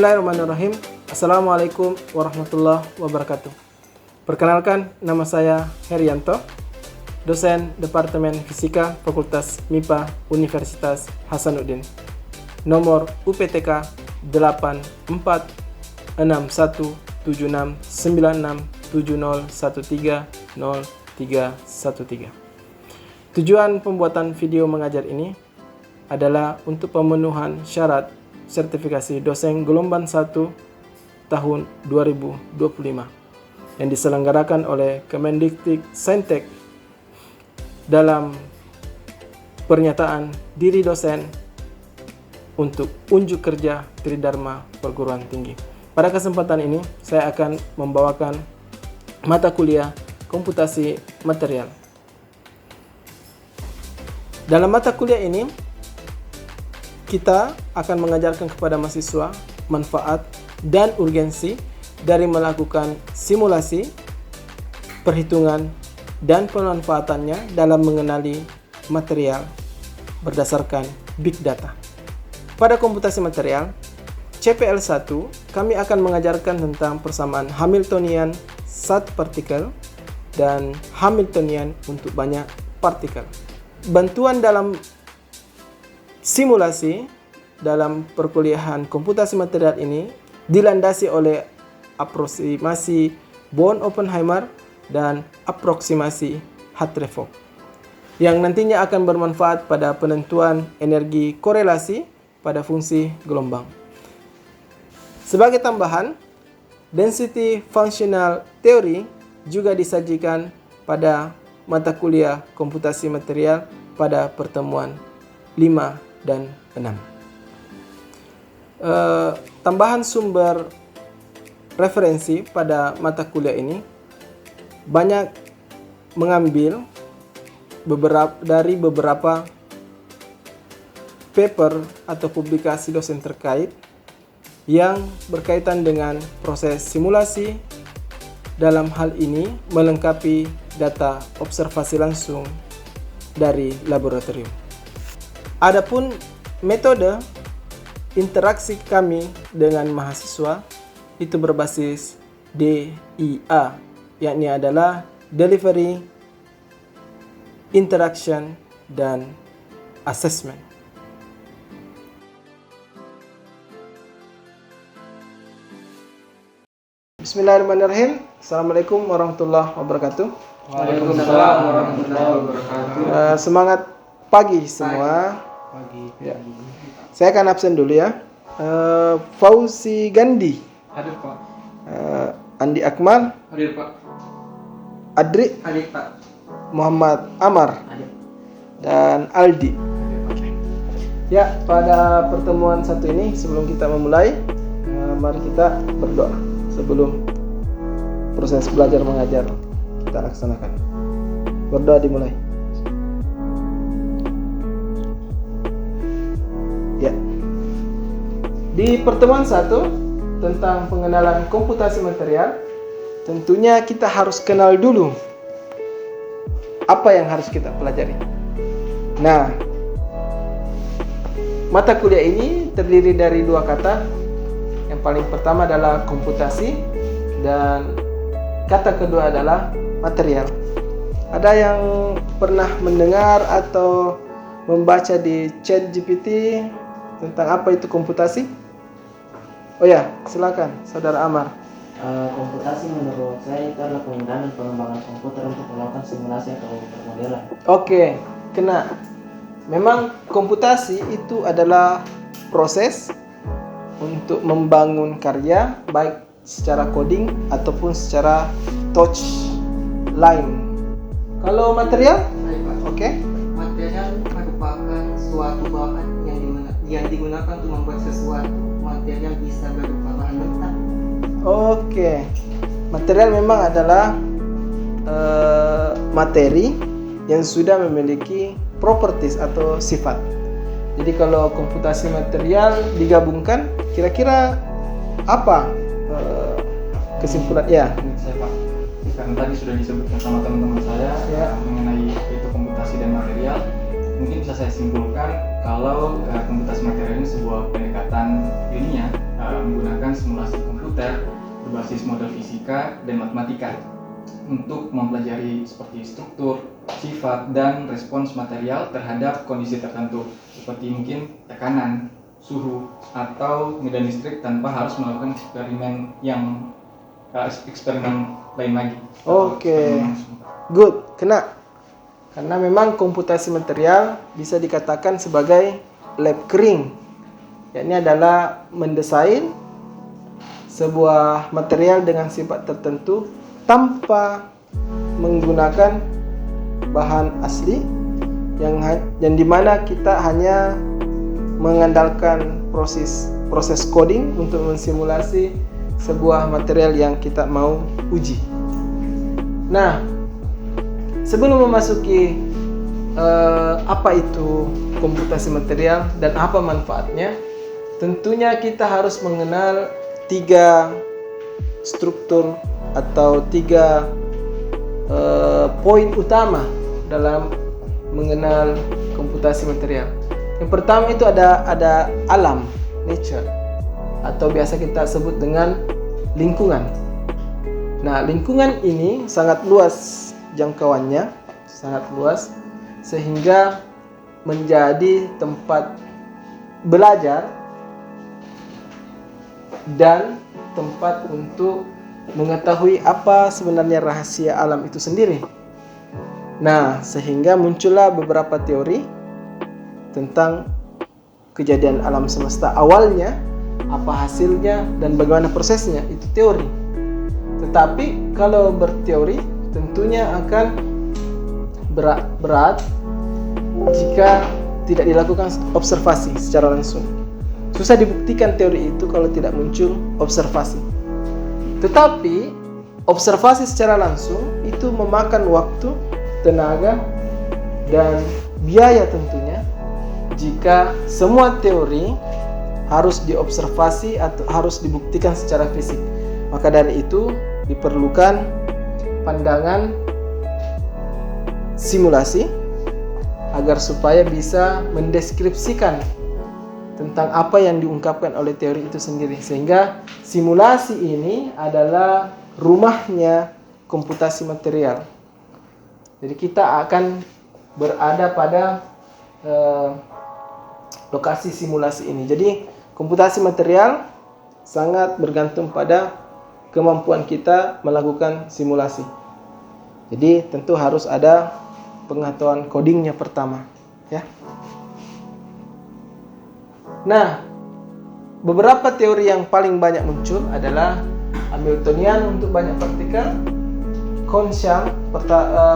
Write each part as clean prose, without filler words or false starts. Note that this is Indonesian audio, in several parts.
Bismillahirrahmanirrahim. Assalamualaikum warahmatullahi wabarakatuh. Perkenalkan, nama saya Herianto, dosen Departemen Fisika Fakultas MIPA Universitas Hasanuddin. Nomor UPTK 84619670130313. Tujuan pembuatan video mengajar ini adalah untuk pemenuhan syarat sertifikasi dosen gelombang 1 tahun 2025 yang diselenggarakan oleh Kemendikbudristek dalam pernyataan diri dosen untuk unjuk kerja Tridharma Perguruan Tinggi. Pada kesempatan ini saya akan membawakan mata kuliah komputasi material. Dalam mata kuliah ini kita akan mengajarkan kepada mahasiswa manfaat dan urgensi dari melakukan simulasi, perhitungan, dan pemanfaatannya dalam mengenali material berdasarkan big data. Pada komputasi material, CPL 1, kami akan mengajarkan tentang persamaan Hamiltonian satu partikel dan Hamiltonian untuk banyak partikel. Bantuan dalam simulasi dalam perkuliahan komputasi material ini dilandasi oleh aproksimasi Born-Oppenheimer dan aproksimasi Hartree-Fock yang nantinya akan bermanfaat pada penentuan energi korelasi pada fungsi gelombang. Sebagai tambahan, density functional theory juga disajikan pada mata kuliah komputasi material pada pertemuan 5 dan 6. Tambahan sumber referensi pada mata kuliah ini banyak mengambil beberapa paper atau publikasi dosen terkait yang berkaitan dengan proses simulasi, dalam hal ini melengkapi data observasi langsung dari laboratorium. Adapun metode interaksi kami dengan mahasiswa itu berbasis DIA, yakni adalah Delivery, Interaction, dan Assessment. Bismillahirrahmanirrahim. Assalamualaikum warahmatullahi wabarakatuh. Waalaikumsalam warahmatullahi wabarakatuh. Semangat pagi semua. Ya. Saya akan absen dulu ya. Fauzi Gandhi. Hadir Pak. Andi Akmal. Hadir Pak. Adri. Hadir Pak. Muhammad Amar. Hadir. Dan Aldi. Ya, pada pertemuan satu ini sebelum kita memulai, mari kita berdoa sebelum proses belajar mengajar kita laksanakan. Berdoa dimulai. Ya. Di pertemuan 1 tentang pengenalan komputasi material, tentunya kita harus kenal dulu apa yang harus kita pelajari. Nah, mata kuliah ini terdiri dari 2 kata. Yang paling pertama adalah komputasi dan kata kedua adalah material. Ada yang pernah mendengar atau membaca di ChatGPT tentang apa itu komputasi? Oh ya, silakan Saudara Amar. Komputasi menurut saya itu adalah penggunaan dan pengembangan komputer untuk melakukan simulasi atau permodelan. Oke, kena. Memang komputasi itu adalah proses untuk membangun karya baik secara coding ataupun secara touch line. Kalau material? Oke. Material merupakan suatu bahan yang digunakan untuk membuat sesuatu. Material bisa berupa bahan mentah. Oke. Material memang adalah materi yang sudah memiliki properties atau sifat. Jadi kalau komputasi material digabungkan, kira-kira apa kesimpulan? Ya. Saya Pak, karena tadi sudah disebutkan sama teman-teman saya mengenai itu komputasi dan material, mungkin bisa saya simpulkan kalau komputasi material ini sebuah pendekatan ilmiah menggunakan simulasi komputer berbasis model fisika dan matematika untuk mempelajari seperti struktur, sifat, dan respons material terhadap kondisi tertentu seperti mungkin tekanan, suhu, atau medan listrik tanpa harus melakukan eksperimen lain lagi. Oke. Good, kena. Karena memang komputasi material bisa dikatakan sebagai lab kering. Yakni adalah mendesain sebuah material dengan sifat tertentu tanpa menggunakan bahan asli yang dimana kita hanya mengandalkan proses coding untuk mensimulasi sebuah material yang kita mau uji. Nah, sebelum memasuki apa itu komputasi material dan apa manfaatnya, tentunya kita harus mengenal 3 struktur atau 3 poin utama dalam mengenal komputasi material. Yang pertama itu ada alam, nature, atau biasa kita sebut dengan lingkungan. Nah, lingkungan ini sangat luas jangkauannya, sangat luas, sehingga menjadi tempat belajar dan tempat untuk mengetahui apa sebenarnya rahasia alam itu sendiri. Nah, sehingga muncullah beberapa teori tentang kejadian alam semesta awalnya, apa hasilnya, dan bagaimana prosesnya. Itu teori. Tetapi kalau berteori tentunya akan berat jika tidak dilakukan observasi secara langsung. Susah dibuktikan teori itu kalau tidak muncul observasi. Tetapi observasi secara langsung itu memakan waktu, tenaga, dan biaya tentunya jika semua teori harus diobservasi atau harus dibuktikan secara fisik. Maka dari itu diperlukan pandangan simulasi agar supaya bisa mendeskripsikan tentang apa yang diungkapkan oleh teori itu sendiri, sehingga simulasi ini adalah rumahnya komputasi material. Jadi kita akan berada pada lokasi simulasi ini. Jadi komputasi material sangat bergantung pada kemampuan kita melakukan simulasi. Jadi tentu harus ada pengetahuan codingnya pertama, ya. Nah, beberapa teori yang paling banyak muncul adalah Hamiltonian untuk banyak partikel, Kohn-Sham,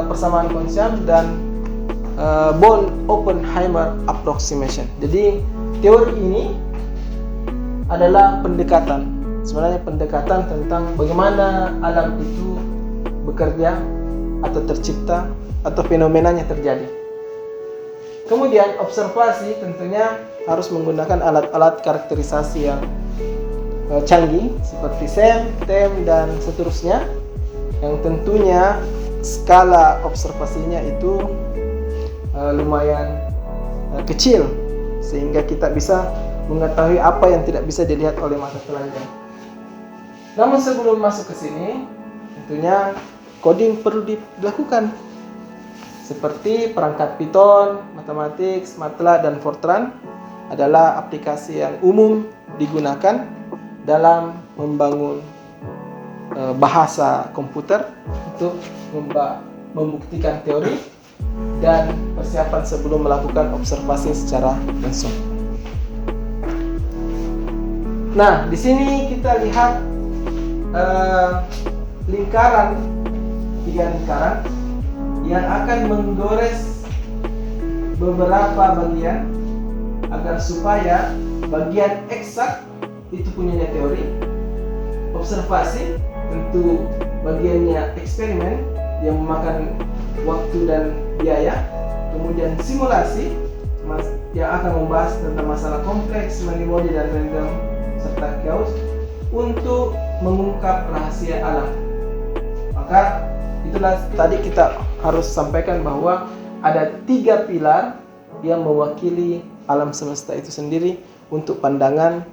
persamaan Kohn-Sham, dan Born-Oppenheimer approximation. Jadi teori ini adalah pendekatan, sebenarnya pendekatan tentang bagaimana alam itu bekerja atau tercipta atau fenomenanya terjadi. Kemudian observasi tentunya harus menggunakan alat-alat karakterisasi yang canggih seperti SEM, TEM, dan seterusnya, yang tentunya skala observasinya itu lumayan kecil sehingga kita bisa mengetahui apa yang tidak bisa dilihat oleh mata telanjang. Namun sebelum masuk ke sini, tentunya coding perlu dilakukan seperti perangkat Python, Mathematics, MATLAB, dan Fortran adalah aplikasi yang umum digunakan dalam membangun bahasa komputer untuk membuktikan teori dan persiapan sebelum melakukan observasi secara langsung. Nah, di sini kita lihat lingkaran, 3 lingkaran yang akan menggores beberapa bagian agar supaya bagian eksak itu punya teori, observasi tentu bagiannya eksperimen yang memakan waktu dan biaya, kemudian simulasi yang akan membahas tentang masalah kompleks, many-body, dan random serta chaos untuk mengungkap rahasia alam. Maka itulah tadi kita harus sampaikan bahwa ada 3 pilar yang mewakili alam semesta itu sendiri untuk pandangan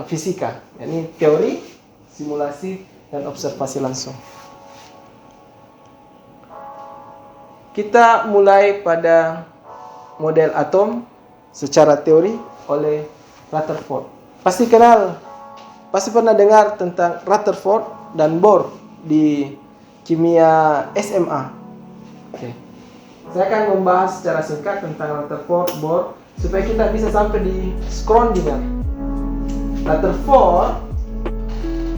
fisika, yakni teori, simulasi, dan observasi langsung. Kita mulai pada model atom secara teori oleh Rutherford. Pasti pernah dengar tentang Rutherford dan Bohr di kimia SMA. Oke. Saya akan membahas secara singkat tentang Rutherford, Bohr, supaya kita bisa sampai di Schrödinger. Rutherford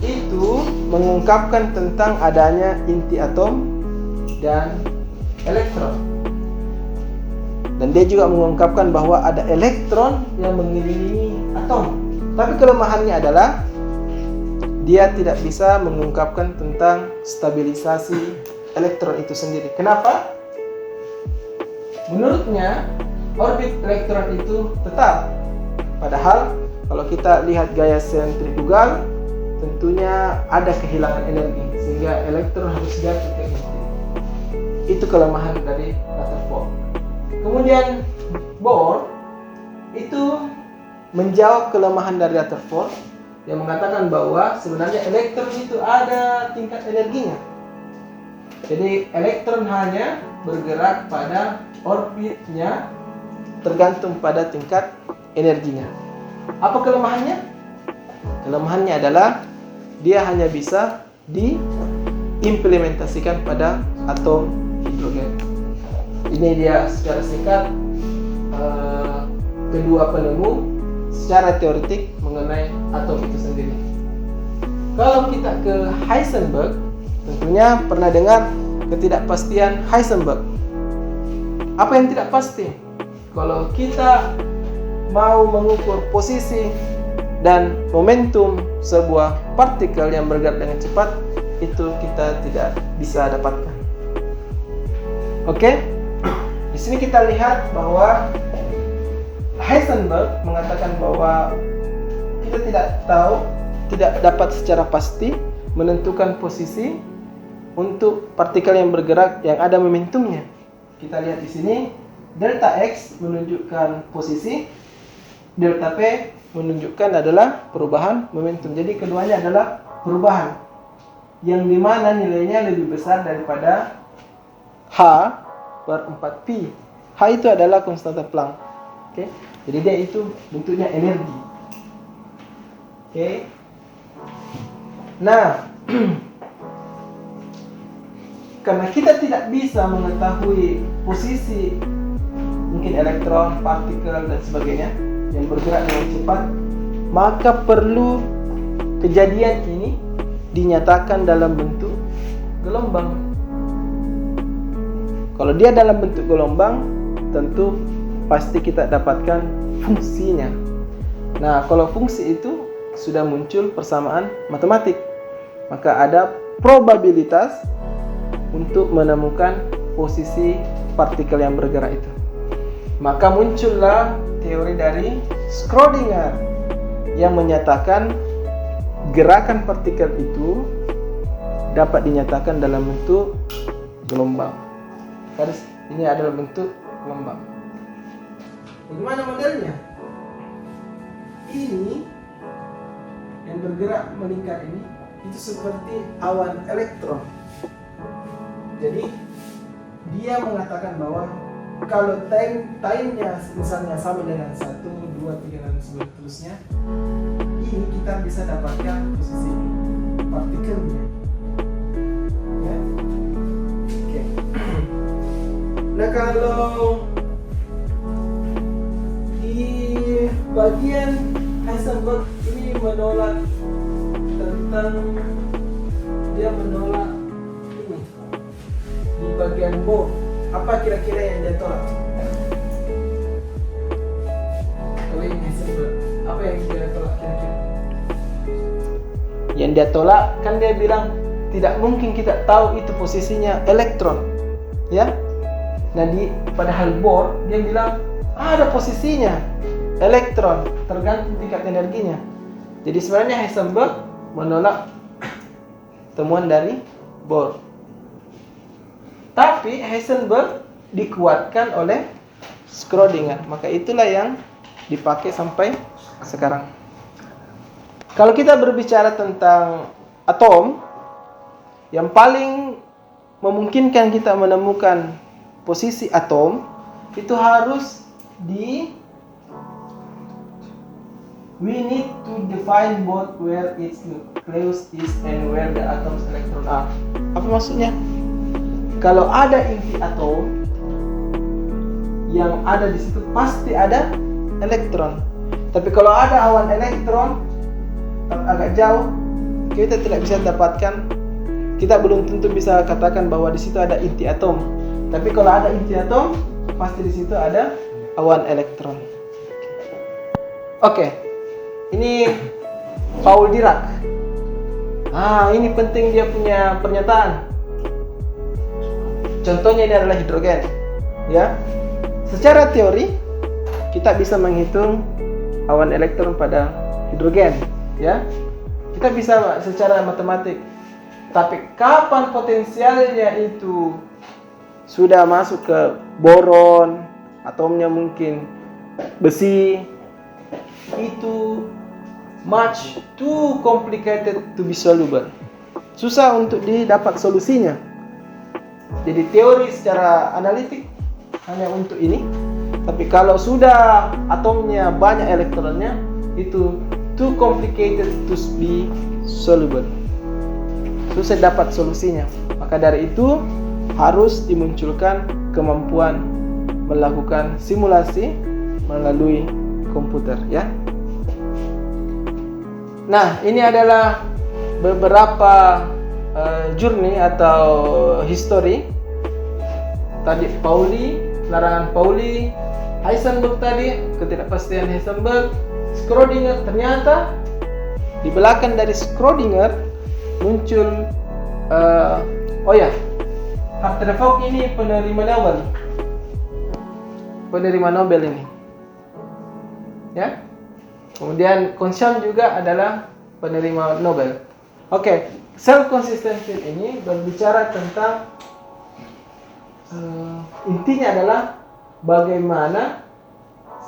itu mengungkapkan tentang adanya inti atom dan elektron. Dan dia juga mengungkapkan bahwa ada elektron yang mengelilingi atom. Tapi kelemahannya adalah dia tidak bisa mengungkapkan tentang stabilisasi elektron itu sendiri. Kenapa? Menurutnya orbit elektron itu tetap. Padahal kalau kita lihat gaya sentrifugal, tentunya ada kehilangan energi sehingga elektron harus jatuh ke inti. Itu kelemahan dari Rutherford. Kemudian Bohr itu menjawab kelemahan dari Rutherford yang mengatakan bahwa sebenarnya elektron itu ada tingkat energinya. Jadi elektron hanya bergerak pada orbitnya tergantung pada tingkat energinya. Apa kelemahannya? Kelemahannya adalah dia hanya bisa diimplementasikan pada atom hidrogen. Ini dia secara singkat kedua penemu secara teoretik mengenai atom itu sendiri. Kalau kita ke Heisenberg, tentunya pernah dengar ketidakpastian Heisenberg. Apa yang tidak pasti? Kalau kita mau mengukur posisi dan momentum sebuah partikel yang bergerak dengan cepat, itu kita tidak bisa dapatkan. Oke? Di sini kita lihat bahwa Heisenberg mengatakan bahwa kita tidak dapat secara pasti menentukan posisi untuk partikel yang bergerak yang ada momentumnya. Kita lihat di sini, delta X menunjukkan posisi, delta P menunjukkan adalah perubahan momentum. Jadi keduanya adalah perubahan yang dimana nilainya lebih besar daripada H/4pi. H itu adalah konstanta Planck. Oke. Jadi dia itu bentuknya energi. Oke. Nah, karena kita tidak bisa mengetahui posisi mungkin elektron, partikel dan sebagainya yang bergerak dengan cepat, maka perlu kejadian ini dinyatakan dalam bentuk gelombang. Kalau dia dalam bentuk gelombang, tentu pasti kita dapatkan fungsinya. Nah, kalau fungsi itu sudah muncul persamaan matematik, maka ada probabilitas untuk menemukan posisi partikel yang bergerak itu. Maka muncullah teori dari Schrödinger yang menyatakan gerakan partikel itu dapat dinyatakan dalam bentuk gelombang. Garis ini adalah bentuk gelombang. Bagaimana modelnya? Ini yang bergerak melingkar ini itu seperti awan elektron. Jadi dia mengatakan bahwa kalau time-nya misalnya sama dengan 1, 2, 3 dan seterusnya, ini kita bisa dapatkan posisi partikelnya. Ya. Oke. Nah, kalau di bagian Heisenberg ini menolak tentang dia menolak ini di bagian Bohr. Apa kira-kira yang dia tolak? Kalau ini Heisenberg, apa yang dia tolak kira-kira? Yang dia tolak kan dia bilang tidak mungkin kita tahu itu posisinya elektron, ya. Nah padahal Bohr dia bilang ada posisinya elektron tergantung tingkat energinya. Jadi sebenarnya Heisenberg menolak temuan dari Bohr. Tapi Heisenberg dikuatkan oleh Schrödinger. Maka itulah yang dipakai sampai sekarang. Kalau kita berbicara tentang atom, yang paling memungkinkan kita menemukan posisi atom itu harus we need to define both where its nucleus is and where the atom's electron are. Apa maksudnya? Kalau ada inti atom, yang ada di situ pasti ada elektron. Tapi kalau ada awan elektron agak jauh, kita tidak bisa dapatkan. Kita belum tentu bisa katakan bahwa di situ ada inti atom. Tapi kalau ada inti atom, pasti di situ ada awan elektron. Oke, ini Paul Dirac. Ini penting dia punya pernyataan. Contohnya ini adalah hidrogen. Ya, secara teori kita bisa menghitung awan elektron pada hidrogen. Ya, kita bisa secara matematik. Tapi kapan potensialnya itu sudah masuk ke boron, atomnya mungkin besi, itu much too complicated to be soluble. Susah untuk didapat solusinya. Jadi teori secara analitik hanya untuk ini. Tapi kalau sudah atomnya banyak elektronnya, itu too complicated to be soluble. Susah dapat solusinya. Maka dari itu harus dimunculkan kemampuan melakukan simulasi melalui komputer, ya. Nah, ini adalah beberapa journey atau history. Tadi Pauli, larangan Pauli, Heisenberg tadi, ketidakpastian Heisenberg, Schrödinger. Ternyata di belakang dari Schrödinger muncul Hartree Fock ini penerima Nobel ini, ya. Kemudian Kohn-Sham juga adalah penerima Nobel. Oke, self consistency ini berbicara tentang intinya adalah bagaimana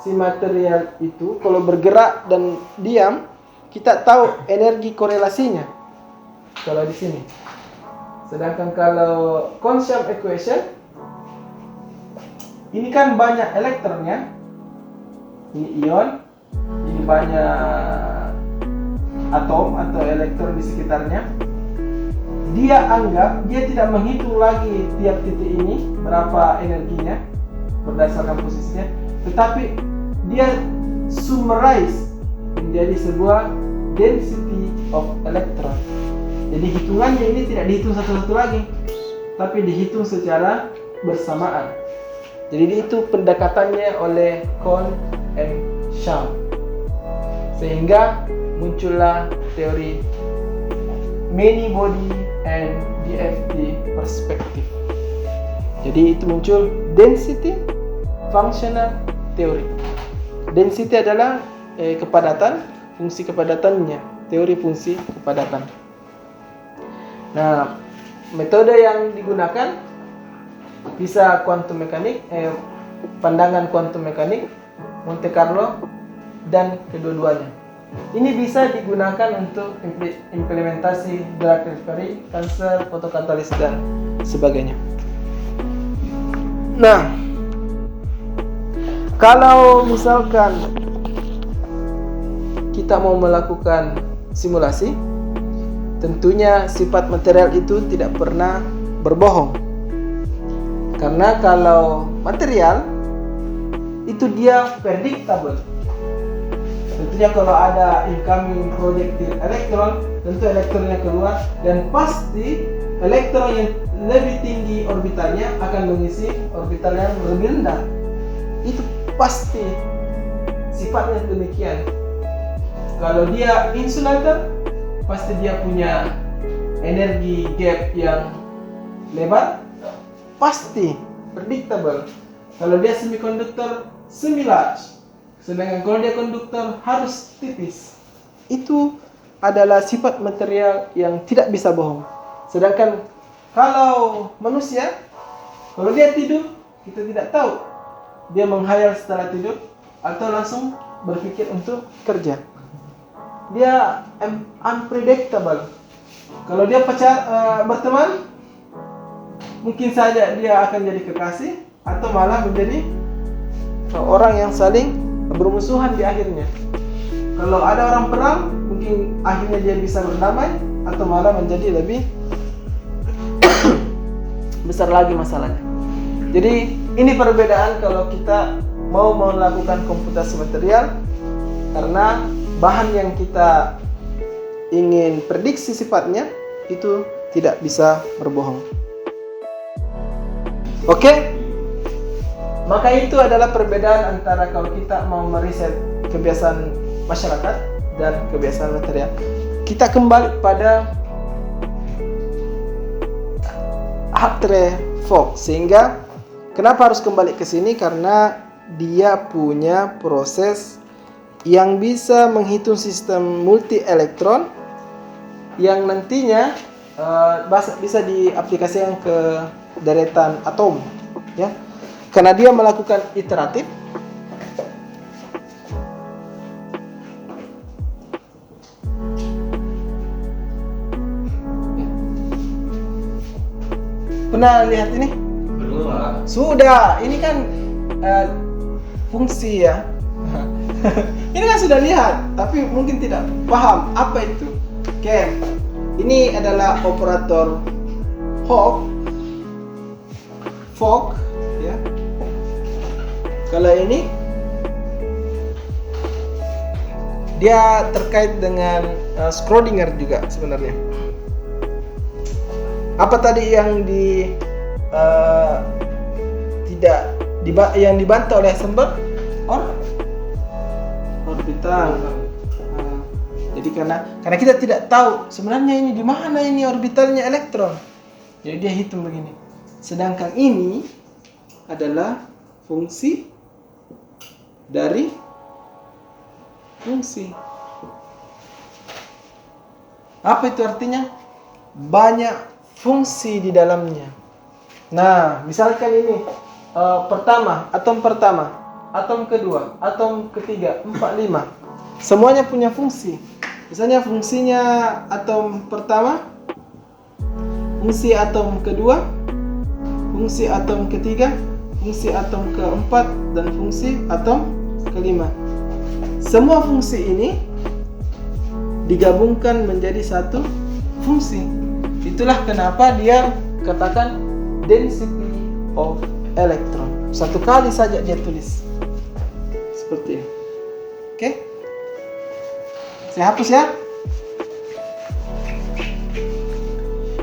si material itu kalau bergerak dan diam, kita tahu energi korelasinya kalau di sini. Sedangkan kalau Kohn-Sham equation ini kan banyak elektronnya, ini ion, ini banyak atom atau elektron di sekitarnya. Dia tidak menghitung lagi tiap titik ini berapa energinya berdasarkan posisinya, tetapi dia summarize menjadi sebuah density of electron. Jadi hitungannya ini tidak dihitung satu-satu lagi, tapi dihitung secara bersamaan. Jadi itu pendekatannya oleh Kohn and Sham, sehingga muncullah teori many body and DFT perspective. Jadi itu muncul density functional theory. Density adalah kepadatan, fungsi kepadatannya, teori fungsi kepadatan. Nah, metode yang digunakan bisa kuantum mekanik, pandangan kuantum mekanik, Monte Carlo, dan kedua-duanya. Ini bisa digunakan untuk implementasi drug discovery, kanker, fotokatalis, dan sebagainya. Nah, kalau misalkan kita mau melakukan simulasi, tentunya sifat material itu tidak pernah berbohong. Karena kalau material itu dia predictable. Tentunya kalau ada incoming projectile elektron, tentu elektronnya keluar, dan pasti elektron yang lebih tinggi orbitalnya akan mengisi orbital yang lebih rendah. Itu pasti sifatnya demikian. Kalau dia insulator, pasti dia punya energi gap yang lebar, pasti predictable. Kalau dia semikonduktor, semi-large. Sedangkan kalau dia konduktor, harus tipis. Itu adalah sifat material yang tidak bisa bohong. Sedangkan kalau manusia, kalau dia tidur, kita tidak tahu dia menghayal setelah tidur atau langsung berpikir untuk kerja. dia unpredictable. Kalau dia berteman, mungkin saja dia akan jadi kekasih atau malah menjadi orang yang saling bermusuhan di akhirnya. Kalau ada orang perang, mungkin akhirnya dia bisa berdamai atau malah menjadi lebih besar lagi masalahnya. Jadi ini perbedaan kalau kita mau melakukan komputasi material, karena bahan yang kita ingin prediksi sifatnya itu tidak bisa berbohong. Oke? Maka itu adalah perbedaan antara kalau kita mau meriset kebiasaan masyarakat dan kebiasaan material. Kita kembali pada Hartree Fock. Sehingga kenapa harus kembali ke sini? Karena dia punya proses yang bisa menghitung sistem multi elektron yang nantinya bisa diaplikasikan ke deretan atom, ya. Karena dia melakukan iteratif. Pernah lihat ini? Belum, Pak. Sudah, ini kan fungsi ya. Ini kan sudah lihat, tapi mungkin tidak paham apa itu. Oke, ini adalah operator Fock, ya. Kalau ini dia terkait dengan Schrödinger juga sebenarnya. Apa tadi yang yang dibantah oleh Heisenberg? Orbital. Jadi karena kita tidak tahu sebenarnya ini di mana ini orbitalnya elektron. Jadi dia hitung begini. Sedangkan ini adalah fungsi dari fungsi. Apa itu artinya? Banyak fungsi di dalamnya. Nah, misalkan ini atom pertama, atom kedua, atom ketiga, 4, 5. Semuanya punya fungsi. Misalnya fungsinya atom pertama, fungsi atom kedua, fungsi atom ketiga, fungsi atom keempat, dan fungsi atom kelima. Semua fungsi ini digabungkan menjadi satu fungsi. Itulah kenapa dia katakan density of electron. Satu kali saja dia tulis seperti ini. Oke? Saya hapus ya.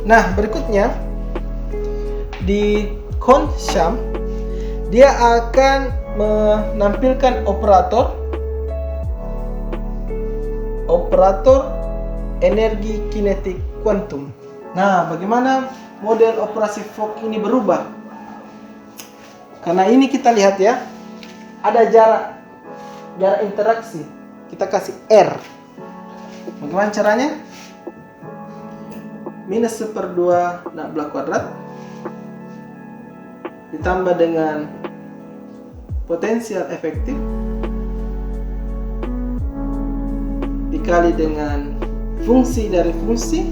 Nah, berikutnya di Kohn-Sham dia akan menampilkan operator energi kinetik kuantum. Nah, bagaimana model operasi Fock ini berubah? Karena ini kita lihat ya, ada jarak interaksi. Kita kasih R. Bagaimana caranya? Minus 1/2 kuadrat ditambah dengan potensial efektif dikali dengan fungsi dari fungsi,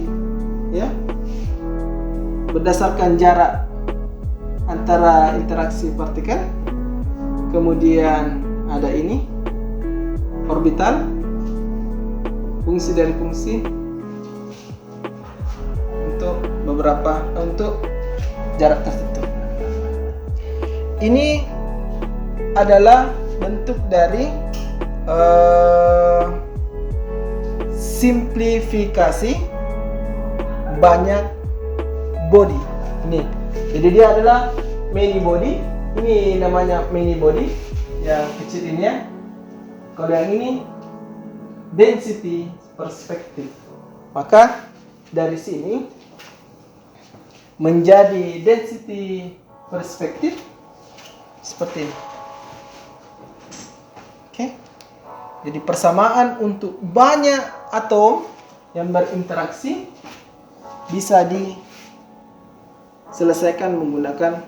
ya, berdasarkan jarak antara interaksi partikel. Kemudian ada ini orbital, fungsi dari fungsi untuk jarak tertentu. Ini adalah bentuk dari simplifikasi banyak body. Ini. Jadi dia adalah many body. Ini namanya many body yang kecil ini ya. Kalau yang ini density perspective. Maka dari sini menjadi density perspective seperti ini. Oke. Jadi persamaan untuk banyak atom yang berinteraksi bisa diselesaikan menggunakan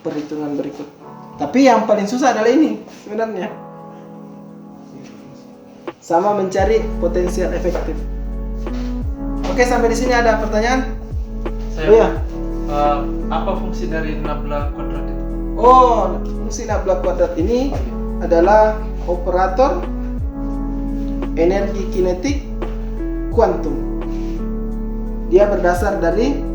perhitungan berikut. Tapi yang paling susah adalah ini sebenarnya. sama mencari potensial efektif. Oke, sampai di sini ada pertanyaan? Saya, Iya. apa fungsi dari nabla kuadrat itu? Oh, fungsi nabla kuadrat ini adalah operator energi kinetik kuantum. Dia berdasar dari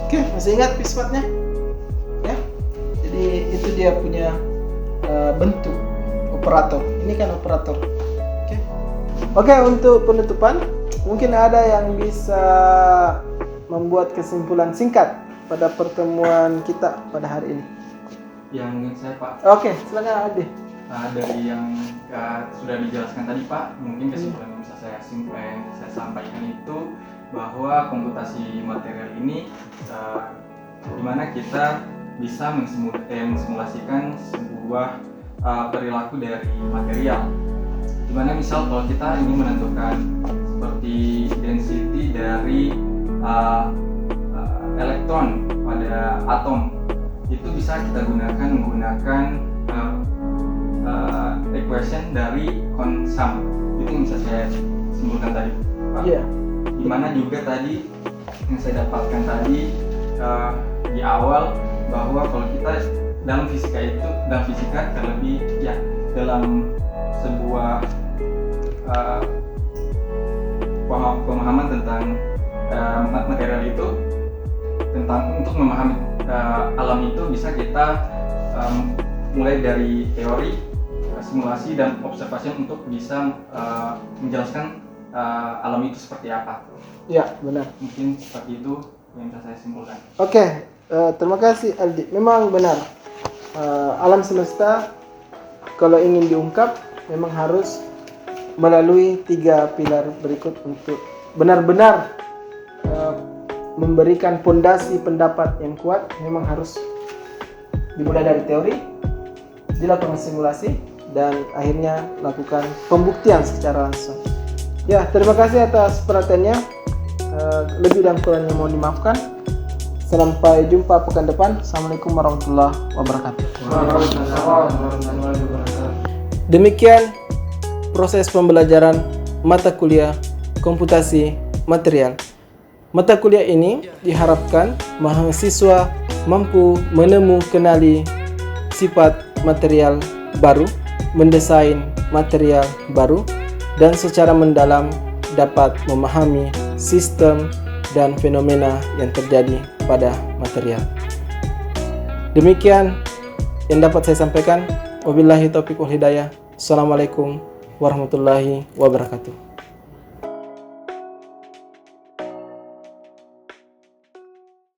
Oke, masih ingat sifatnya? Ya. Jadi itu dia punya bentuk operator. Ini kan operator. Oke. Oke, untuk penutupan, mungkin ada yang bisa membuat kesimpulan singkat pada pertemuan kita pada hari ini. Yang mungkin saya Pak, Oke, silakan Ade. dari yang sudah dijelaskan tadi Pak, mungkin kesimpulan yang bisa saya sampaikan itu bahwa komputasi material ini di mana kita bisa mensimulasikan sebuah perilaku dari material. Di mana misal kalau kita ingin menentukan seperti density dari elektron pada atom, itu bisa kita menggunakan equation dari Kohn-Sham. Itu yang bisa saya simpulkan tadi Pak. Iya. Dimana juga tadi yang saya dapatkan tadi di awal bahwa kalau kita dalam fisika terlebih ya dalam sebuah pemahaman tentang material itu, tentang untuk memahami alam itu bisa kita mulai dari teori, simulasi dan observasi untuk bisa menjelaskan alam itu seperti apa. Ya, benar. Mungkin seperti itu yang bisa saya simpulkan. Oke, terima kasih Aldi. Memang benar, alam semesta kalau ingin diungkap memang harus melalui 3 pilar berikut untuk benar-benar memberikan fondasi pendapat yang kuat. Memang harus dimulai dari teori, dilakukan simulasi, dan akhirnya lakukan pembuktian secara langsung. Ya, terima kasih atas perhatiannya. Lebih dan kurangnya mohon dimaafkan. Sampai jumpa pekan depan. Assalamualaikum warahmatullahi wabarakatuh. Demikian proses pembelajaran mata kuliah komputasi material. Mata kuliah ini diharapkan mahasiswa mampu kenali sifat material baru, mendesain material baru, dan secara mendalam dapat memahami sistem dan fenomena yang terjadi pada material. Demikian yang dapat saya sampaikan. Wabillahi taufiq wal hidayah. Assalamualaikum warahmatullahi wabarakatuh.